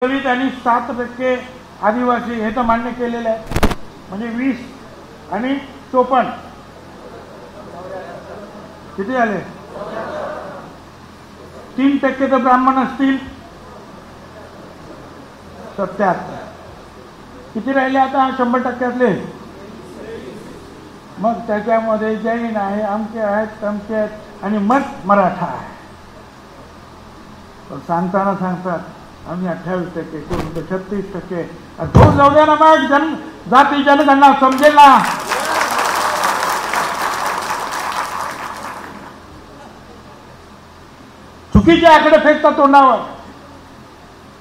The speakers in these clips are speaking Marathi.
दलित आणि 7% आदिवासी हे तर मान्य केलेलं आहे. म्हणजे 20 आणि 54 किती झाले? 3% तर ब्राह्मण असतील. 77 किती राहिले आता 100%तले? मग त्याच्यामध्ये जैन आहे, अमके आहेत, तमके आहेत आणि मग मराठा आहे. पण सांगताना सांगतात आम्ही 28%, कोण 36%. तो जाऊ द्या ना, मग जाती जनगणना समजेल ना. चुकीचे आकडे फेकतात तोंडावर.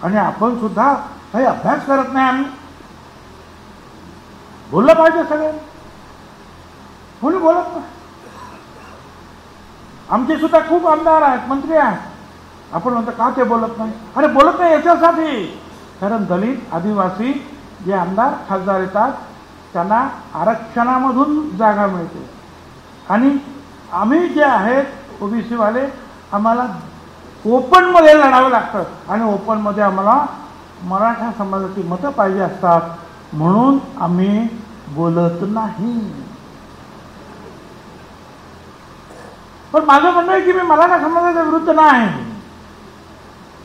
आणि आपण सुद्धा काही अभ्यास करत नाही. आम्ही बोललं पाहिजे सगळ्यांनी, कोणी बोलत नाही. आमचे सुद्धा खूप आमदार आहेत, मंत्री आहेत. आपण म्हणतो का ते बोलत नाही? अरे बोलत नाही याच्यासाठी, कारण दलित आदिवासी जे आमदार खासदार येतात त्यांना आरक्षणामधून जागा मिळते. आणि आम्ही जे आहेत ओबीसी वाले, आम्हाला ओपनमध्ये लढावं लागतं. आणि ओपनमध्ये आम्हाला मराठा समाजाची मतं पाहिजे असतात, म्हणून आम्ही बोलत नाही. पण माझं म्हणणं आहे की मी मराठा समाजाच्या विरुद्ध नाही.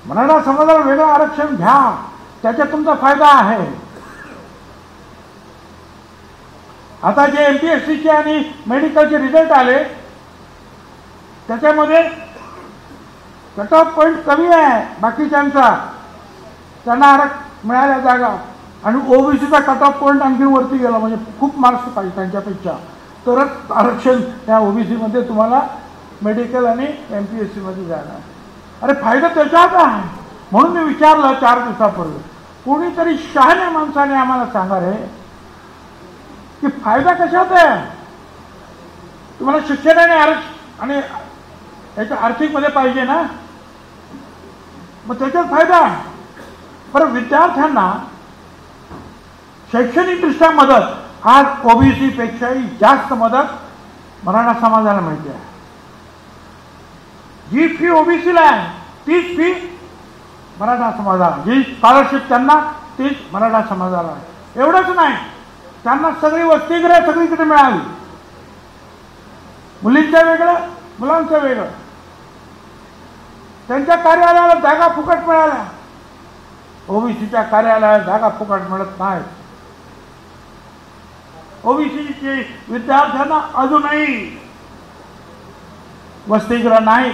मराठा समाजाला वेगळं आरक्षण घ्या, त्याच्यात तुमचा फायदा आहे. आता जे MPSCचे आणि मेडिकलचे रिझल्ट आले त्याच्यामध्ये कट ऑफ पॉईंट कमी आहे बाकीच्यांचा, त्यांना मिळाल्या जागा. आणि ओबीसीचा कट ऑफ पॉईंट आणखी वरती गेला, म्हणजे खूप मार्क्स पाहिजे त्यांच्यापेक्षा, तरच आरक्षण त्या ओबीसीमध्ये तुम्हाला मेडिकल आणि MPSC मध्ये जागा. अरे फायदा त्याच्यात आहे. म्हणून मी विचारलं 4 दिवसापूर्वी, कोणीतरी शहाण्या माणसाने आम्हाला सांगा रे की फायदा कशात आहे? तुम्हाला शिक्षण आणि याच्या आर्थिक मध्ये पाहिजे ना, मग त्याच्यात फायदा आहे. बरं, विद्यार्थ्यांना शैक्षणिकदृष्ट्या मदत आज ओबीसी पेक्षाही जास्त मदत मराठा समाजाला मिळते आहे. जी फी ओबीसीला आहे तीच फी मराठा समाजाला, जी स्कॉलरशिप त्यांना तीच मराठा समाजाला आहे. एवढंच नाही, त्यांना सगळी वसतिगृह सगळीकडे मिळाली. मुलींचं वेगळं, मुलांचं वेगळं. त्यांच्या कार्यालयाला जागा फुकट मिळाल्या. ओबीसीच्या कार्यालयात जागा फुकट मिळत नाहीत. ओबीसीचे विद्यार्थ्यांना अजूनही वसतिगृह नाही.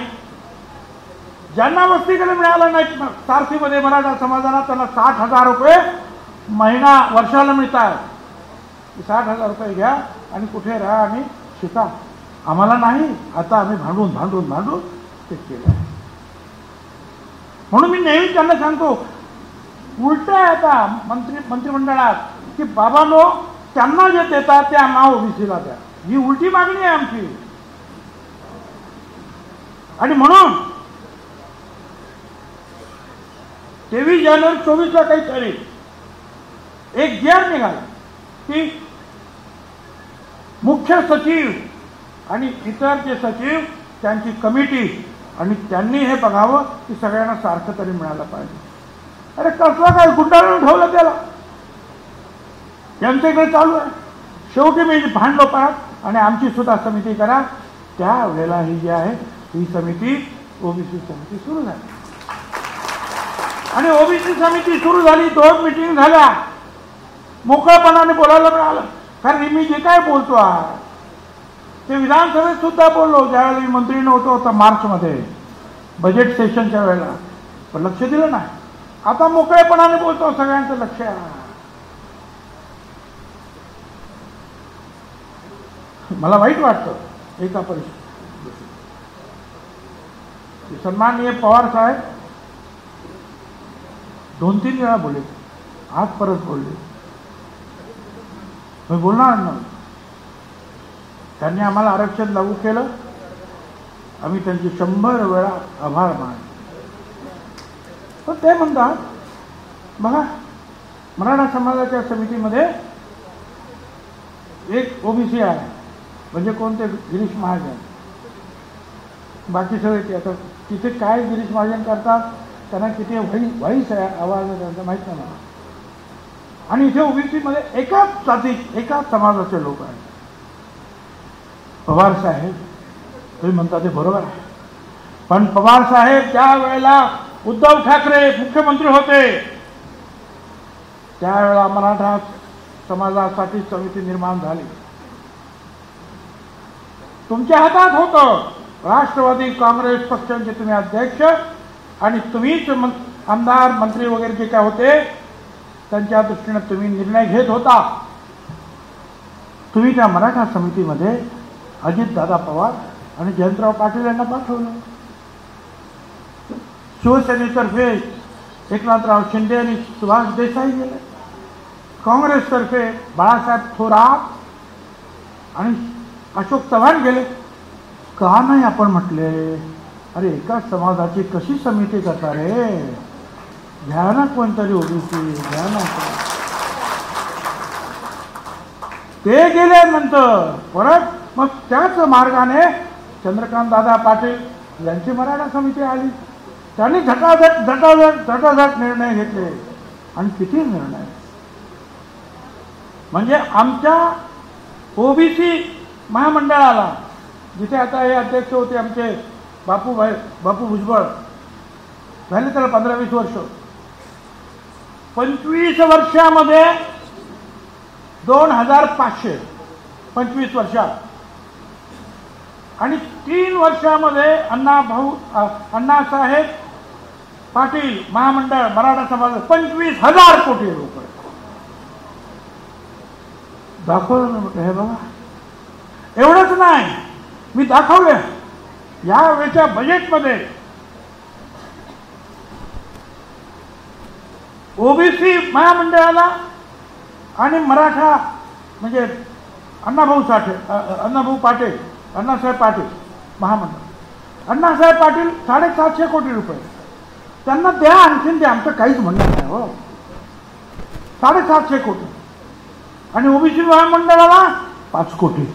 ज्यांना वसतिगृह मिळालं नाही सारथीमध्ये मराठा समाजाला, त्यांना 60,000 रुपये महिना वर्षाला मिळतात. 60,000 रुपये घ्या आणि कुठे राहा आणि शिका. आम्हाला नाही. आता आम्ही भांडून ते केलं. म्हणून मी नेहमी त्यांना सांगतो, उलट आहे आता मंत्रिमंडळात की बाबांनो, त्यांना जे देतात ते आम्हाला ओबीसीला द्या. ही उलटी मागणी आहे आमची. आणि म्हणून 23 जानेवारी 24ला काहीतरी एक GR निघाला की मुख्य सचिव आणि इतर जे सचिव त्यांची कमिटी, आणि त्यांनी हे बघावं की सगळ्यांना सारखं तरी मिळालं पाहिजे. अरे कसला काय गुंडाळून ठेवलं त्याला? यांच्याकडे चालू आहे. शेवटी मी भांडलो परत, आणि आमची सुद्धा समिती करा. त्यावेळेला ही जी आहे ही समिती ओबीसी समिती सुरू झाली. आणि ओबीसी समिती सुरू झाली, 2 मीटिंग झाल्या, मोकळपणाने बोलायला मिळालं. कारण मी जे काय बोलतो आहे ते विधानसभेत सुद्धा बोललो, ज्यावेळेला मी मंत्री नव्हतो होता मार्चमध्ये बजेट सेशनच्या वेळेला, पण लक्ष दिलं नाही. आता मोकळेपणाने बोलतो, सगळ्यांचं लक्ष आहे. मला वाईट वाटतं एका परिस्थितीत. सन्माननीय पवार साहेब 2-3 वेळा बोलले, आज परत बोलले. मी बोलणार ना, त्यांनी आम्हाला आरक्षण लागू केलं, आम्ही त्यांचे 100 वेळा आभार मानले. पण ते म्हणतात, बघा मराठा समाजाच्या समितीमध्ये एक ओबीसी आहे, म्हणजे कोणते? गिरीश महाजन. बाकी सगळे ते. आता तिथे काय गिरीश महाजन करतात त्यांना किती व्हॉइस आहे, आवाज आहे त्यांचा माहीत नाही मला. आणि इथे ओबीसी मध्ये एकाच जाती एकाच समाजाचे लोक आहेत. पवार साहेब तुम्ही म्हणता ते बरोबर आहे, पण पवार साहेब ज्या वेळेला उद्धव ठाकरे मुख्यमंत्री होते त्यावेळेला मराठा समाजासाठी समिती निर्माण झाली. तुमच्या हातात होतं. राष्ट्रवादी काँग्रेस पक्षाचे तुम्ही अध्यक्ष आणि तुम्हीच आमदार मंत्री वगैरे जे काय होते त्यांच्या दृष्टीने तुम्ही निर्णय घेत होता. तुम्ही त्या मराठा समितीमध्ये अजितदादा पवार आणि जयंतराव पाटील यांना पाठवलं. शिवसेनेतर्फे एकनाथराव शिंदे आणि सुभाष देसाई गेले. काँग्रेसतर्फे बाळासाहेब थोरात आणि अशोक चव्हाण गेले. का नाही आपण म्हटले अरे एका समाजाची कशी समिती करता रे, घ्या ना कोणतरी ओबीसी, घ्या ना. ते गेल्यानंतर परत मग त्याच मार्गाने चंद्रकांत दादा पाटील यांची मराठा समिती आली. त्यांनी झटाझट निर्णय घेतले. आणि किती निर्णय, म्हणजे आमच्या ओबीसी महामंडळाला जिथे आता हे अध्यक्ष होते आमचे बापू भुजबळ, झाले त्याला 15-20 वर्ष. 25 वर्षामध्ये 2500 25 वर्षात. आणि 3 वर्षामध्ये अण्णासाहेब पाटील महामंडळ मराठा समाज 25,000 कोटी रुपये दाखवलं. म्हटलं हे बघा, एवढंच नाही मी दाखवलं यावेळेच्या बजेटमध्ये ओबीसी महामंडळाला आणि मराठा म्हणजे अण्णासाहेब पाटील महामंडळ, अण्णासाहेब पाटील 750 कोटी रुपये त्यांना द्या, आणखीन द्या, आमचं काहीच म्हणणं नाही हो. 750 कोटी. आणि ओबीसी महामंडळाला 5 कोटी.